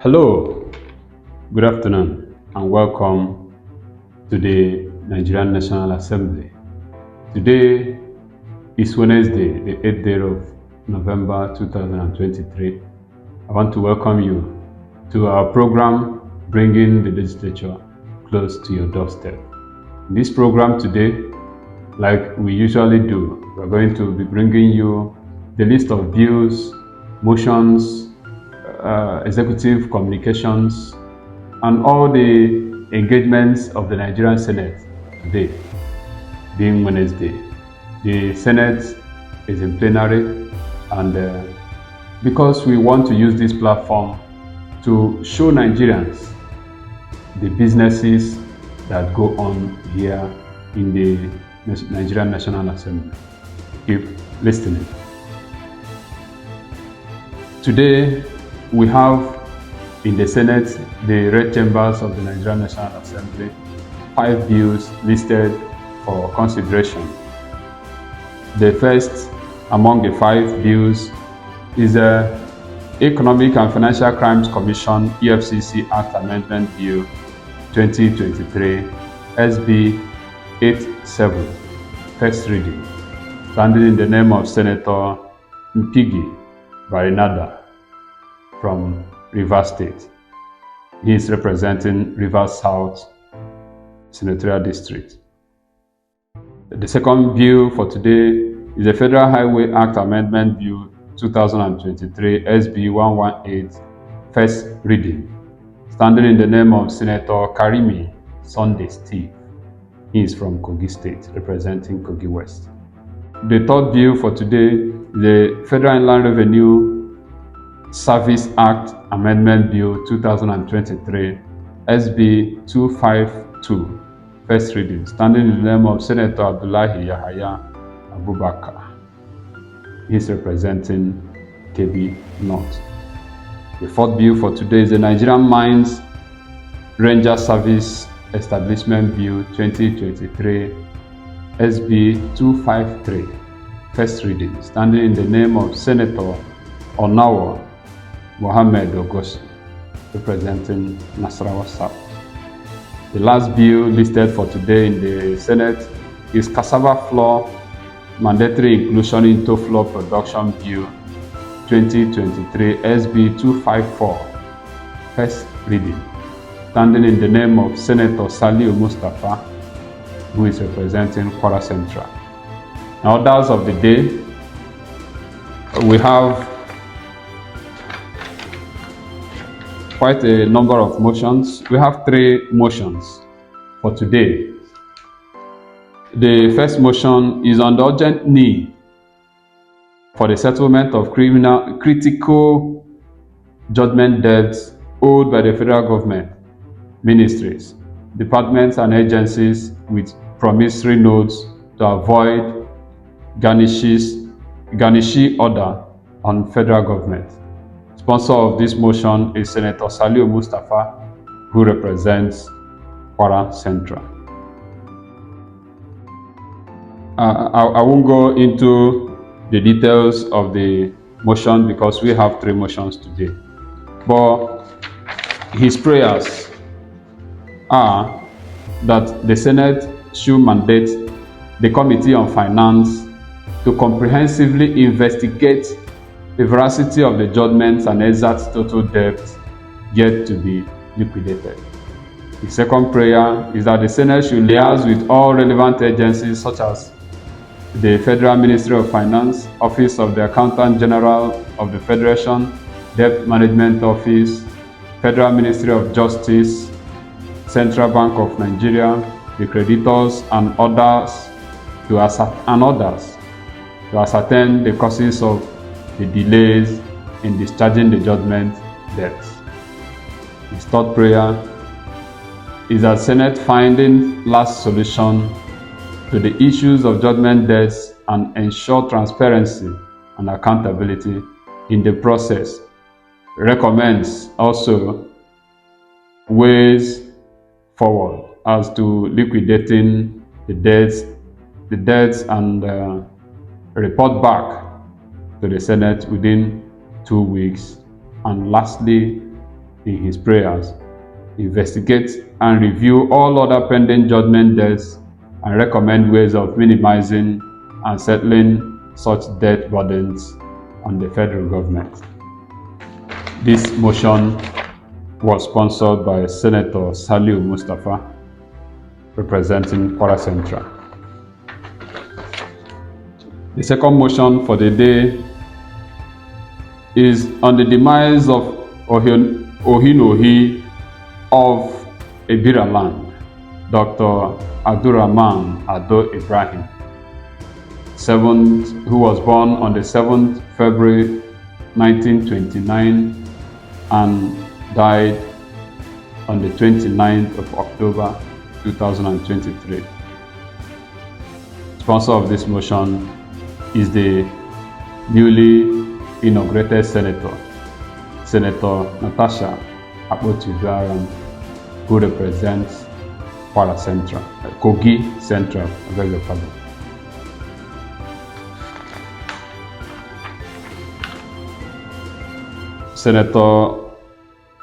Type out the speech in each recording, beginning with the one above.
Hello, good afternoon, and welcome to the Nigerian National Assembly. Today is Wednesday, the 8th day of November 2023. I want to welcome you to our program, Bringing the Legislature Close to Your Doorstep. In this program today, like we usually do, we're going to be bringing you the list of bills, motions, executive communications, and all the engagements of the Nigerian Senate today, being Wednesday. The Senate is in plenary, and because we want to use this platform to show Nigerians the businesses that go on here in the Nigerian National Assembly. Keep listening. Today, we have in the Senate, the red chambers of the Nigerian National Assembly, 5 bills listed for consideration. The first among the 5 bills is the Economic and Financial Crimes Commission EFCC Act Amendment Bill 2023 SB 87, first reading, standing in the name of Senator Mpigi Barinada from Rivers State. He is representing Rivers South Senatorial District. The second bill for today is the Federal Highway Act Amendment Bill 2023 SB 118, first reading, standing in the name of Senator Karimi Sunday Steve. He is from Kogi State, representing Kogi West. The third bill for today is the Federal Inland Revenue Service Act Amendment Bill 2023 SB 252, first reading, standing in the name of Senator Abdullahi Yahaya Abubakar. He is representing KB North. The fourth bill for today is the Nigerian Mines Ranger Service Establishment Bill 2023 SB 253, first reading, standing in the name of Senator Onawa Mohammed Ogosi, representing Nasarawa South. The last bill listed for today in the Senate is Cassava Flour Mandatory Inclusion into Flour Production Bill 2023 SB 254, first reading, standing in the name of Senator Saliu Mustafa, who is representing Kwara Central. Now, orders of the day, we have quite a number of motions. We have 3 motions for today. The first motion is on the urgent need for the settlement of critical judgment debts owed by the federal government, ministries, departments, and agencies with promissory notes to avoid garnishee order on federal government. Sponsor of this motion is Senator Saliu Mustafa, who represents Kwara Central. I won't go into the details of the motion because we have 3 motions today. But his prayers are that the Senate should mandate the Committee on Finance to comprehensively investigate the veracity of the judgments and exact total debt yet to be liquidated. The second prayer is that the Senate should liaise with all relevant agencies such as the Federal Ministry of Finance, Office of the Accountant General of the Federation, Debt Management Office, Federal Ministry of Justice, Central Bank of Nigeria, the creditors, and others to ascertain the causes of the delays in discharging the judgment debts. His third prayer is that Senate finding last solution to the issues of judgment debts and ensure transparency and accountability in the process. Recommends also ways forward as to liquidating the debts and report back to the Senate within 2 weeks. And lastly, in his prayers, investigate and review all other pending judgment debts, and recommend ways of minimizing and settling such debt burdens on the federal government. This motion was sponsored by Senator Saliu Mustapha, representing Kwara Central. The second motion for the day is on the demise of Ohinohi of Ebira land, Dr. Abdurrahman Ado Ibrahim, who was born on the 7th February 1929 and died on the 29th of October 2023. Sponsor of this motion is the newly inaugurated Senator Natasha Akpoti-Uzuaran, who represents Kwara Central, Kogi Central, I beg your pardon. Senator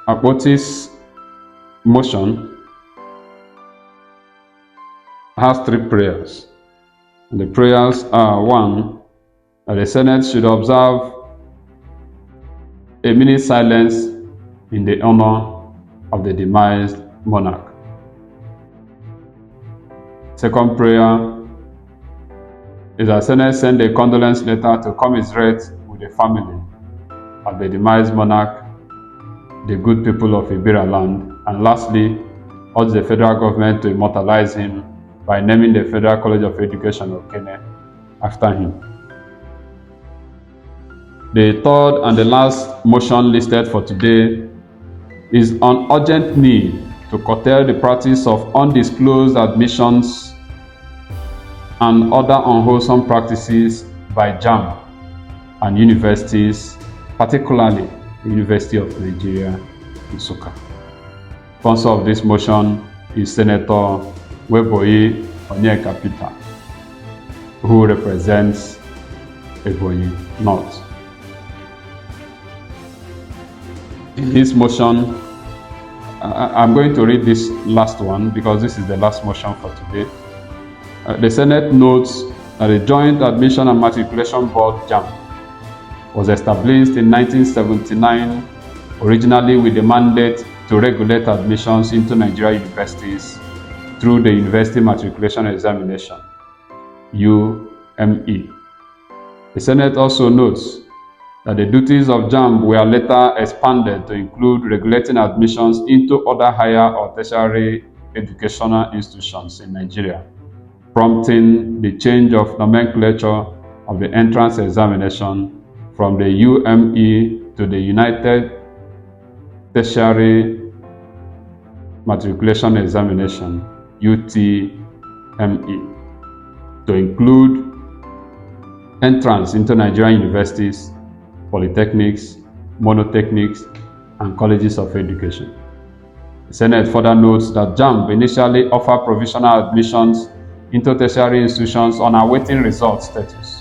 Akpoti's motion has three prayers. The prayers are: one, that the Senate should observe a minute silence in the honor of the demised monarch. Second prayer is that Senate send a condolence letter to commiserate with the family of the demised monarch, the good people of Ibira land. And lastly, urge the federal government to immortalize him by naming the Federal College of Education of Kenya after him. The third and the last motion listed for today is on urgent need to curtail the practice of undisclosed admissions and other unwholesome practices by JAMB and universities, particularly the University of Nigeria, Nsukka. Sponsor of this motion is Senator Weboyi Onyeka Peter, who represents Ebonyi North. In this motion, I'm going to read this last one because this is the last motion for today. The Senate notes that the Joint Admission and Matriculation Board JAMB was established in 1979, originally with the mandate to regulate admissions into Nigerian universities through the University Matriculation Examination, UME. The Senate also notes that the duties of JAMB were later expanded to include regulating admissions into other higher or tertiary educational institutions in Nigeria, prompting the change of nomenclature of the entrance examination from the UME to the United Tertiary Matriculation Examination, UTME, to include entrance into Nigerian universities, polytechnics, monotechnics, and colleges of education. The Senate further notes that JAMB initially offered provisional admissions into tertiary institutions on awaiting result status,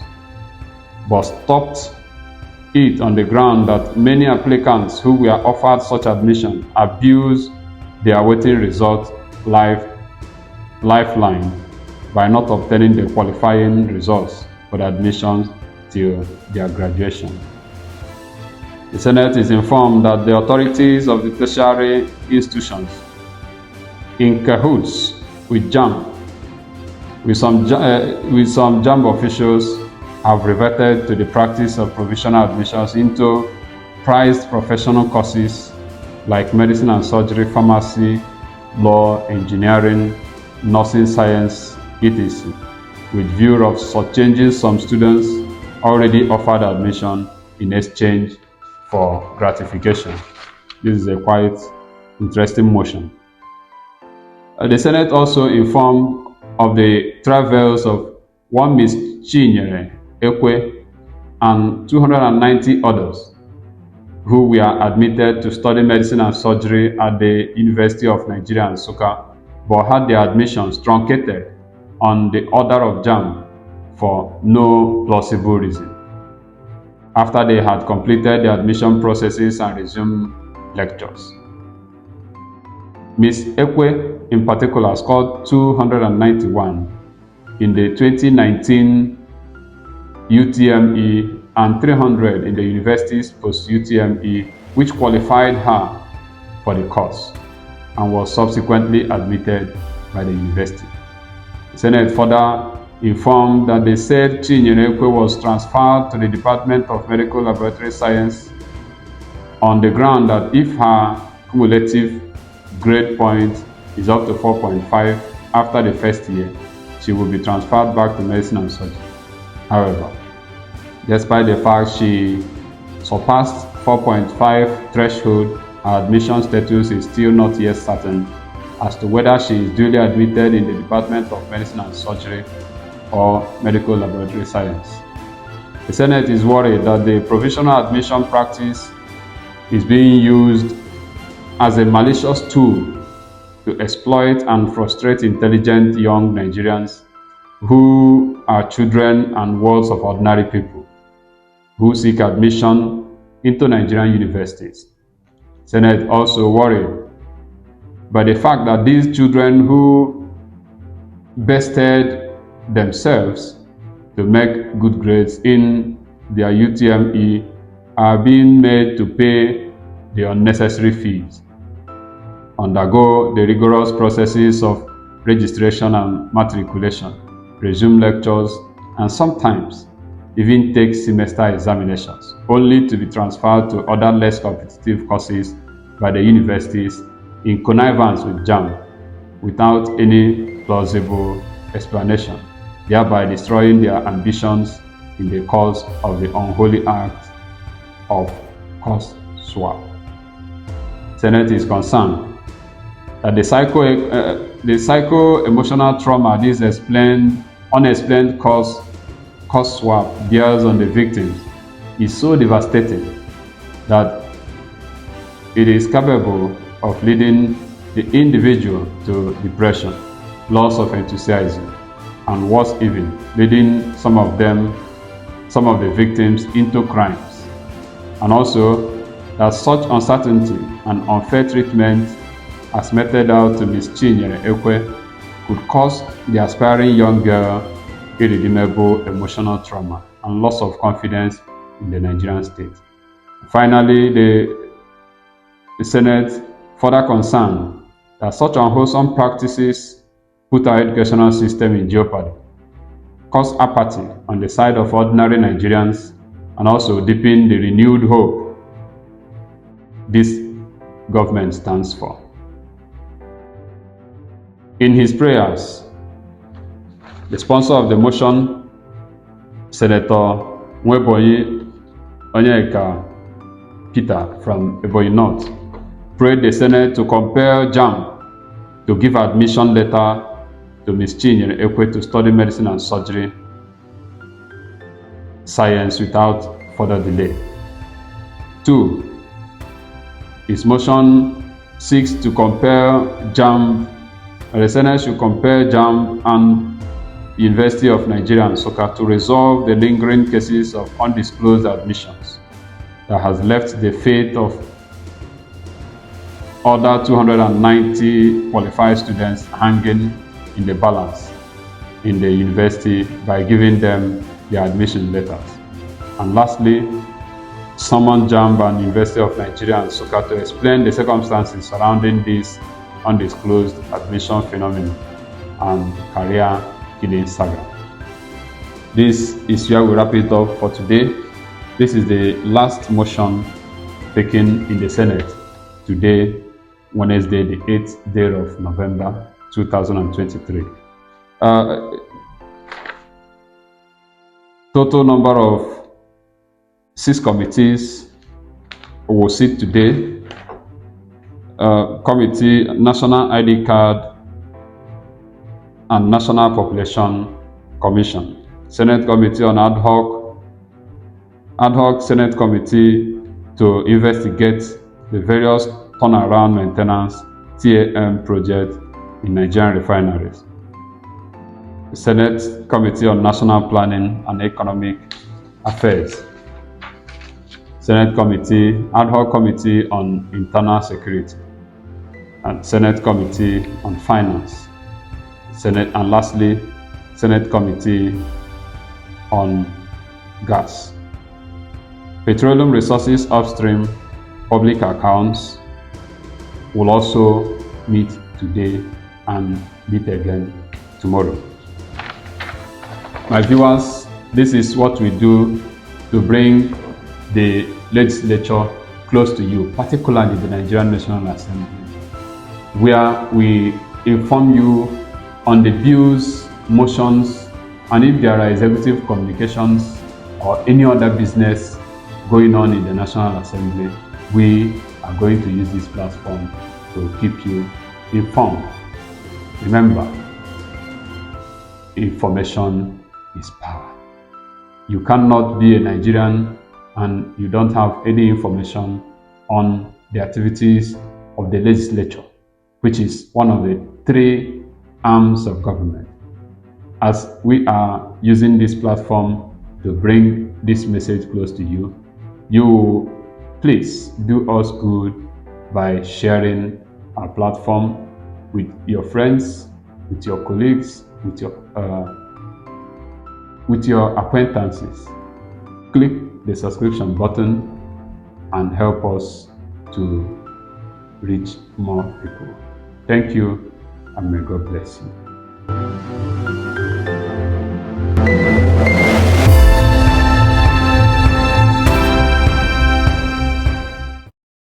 but stopped it on the ground that many applicants who were offered such admission abused the awaiting result lifeline by not obtaining the qualifying results for the admissions till their graduation. The Senate is informed that the authorities of the tertiary institutions, in cahoots with JAMB, with some JAMB officials, have reverted to the practice of provisional admissions into prized professional courses like medicine and surgery, pharmacy, law, engineering, nursing science, etc., with view of shortchanging some students already offered admission in exchange for gratification. This is a quite interesting motion. The Senate also informed of the travels of one Ms. Chinyere Ekwe and 290 others who were admitted to study medicine and surgery at the University of Nigeria, Nsukka, but had their admissions truncated on the order of JAMB for no plausible reason, after they had completed the admission processes and resumed lectures. Ms. Ekwe in particular scored 291 in the 2019 UTME and 300 in the university's post-UTME, which qualified her for the course and was subsequently admitted by the university. The Senate further informed that the said Chinyere Ekwe was transferred to the Department of Medical Laboratory Science on the ground that if her cumulative grade point is up to 4.5 after the first year, she will be transferred back to medicine and surgery. However, despite the fact she surpassed 4.5 threshold, her admission status is still not yet certain as to whether she is duly admitted in the Department of Medicine and Surgery or Medical Laboratory Science. The Senate is worried that the provisional admission practice is being used as a malicious tool to exploit and frustrate intelligent young Nigerians who are children and worlds of ordinary people who seek admission into Nigerian universities. Senate also worried by the fact that these children who bested themselves to make good grades in their UTME are being made to pay the unnecessary fees, undergo the rigorous processes of registration and matriculation, resume lectures, and sometimes even take semester examinations, only to be transferred to other less competitive courses by the universities in connivance with JAMB without any plausible explanation, thereby destroying their ambitions in the cause of the unholy act of course swap. Senate is concerned that the psycho-emotional trauma this unexplained course swap bears on the victims is so devastating that it is capable of leading the individual to depression, loss of enthusiasm, and worse even, leading some of the victims into crimes. And also that such uncertainty and unfair treatment as meted out to Ms. Chinyere Ekwe could cause the aspiring young girl irredeemable emotional trauma and loss of confidence in the Nigerian state. Finally, the Senate further concerned that such unwholesome practices put our educational system in jeopardy, cause apathy on the side of ordinary Nigerians, and also deepen the renewed hope this government stands for. In his prayers, the sponsor of the motion, Senator Nweboyi Onyeka Peter from Ebonyi North, prayed the Senate to compel JAMB to give admission letter to Ms. Chinyere Ekwe to study medicine and surgery science without further delay. 2. His motion seeks to compel JAMB, the Senate should compel JAMB and University of Nigeria and Nsukka to resolve the lingering cases of undisclosed admissions that has left the fate of other 290 qualified students hanging in the balance in the university by giving them their admission letters. And lastly, summon JAMB and University of Nigeria and Nsukka to explain the circumstances surrounding this undisclosed admission phenomenon and career killing saga. This is where we wrap it up for today. This is the last motion taken in the Senate today, Wednesday, the 8th day of November 2023. Total number of 6 committees will sit today. Committee National ID Card and National Population Commission. Senate Committee on Ad hoc Senate Committee to investigate the various turnaround maintenance TAM projects in Nigerian refineries. Senate Committee on National Planning and Economic Affairs. Senate Committee, Ad hoc Committee on Internal Security. and Senate Committee on Finance, and lastly, Senate Committee on Gas. Petroleum Resources Upstream Public Accounts will also meet today and meet again tomorrow. My viewers, this is what we do to bring the legislature close to you, particularly the Nigerian National Assembly, where we inform you on the bills, motions, and if there are executive communications or any other business going on in the National Assembly, we are going to use this platform to keep you informed. Remember, information is power. You cannot be a Nigerian and you don't have any information on the activities of the legislature, which is one of the three arms of government. As we are using this platform to bring this message close to you, you please do us good by sharing our platform with your friends, with your colleagues, with your acquaintances. Click the subscription button and help us to reach more people. Thank you, and may God bless you.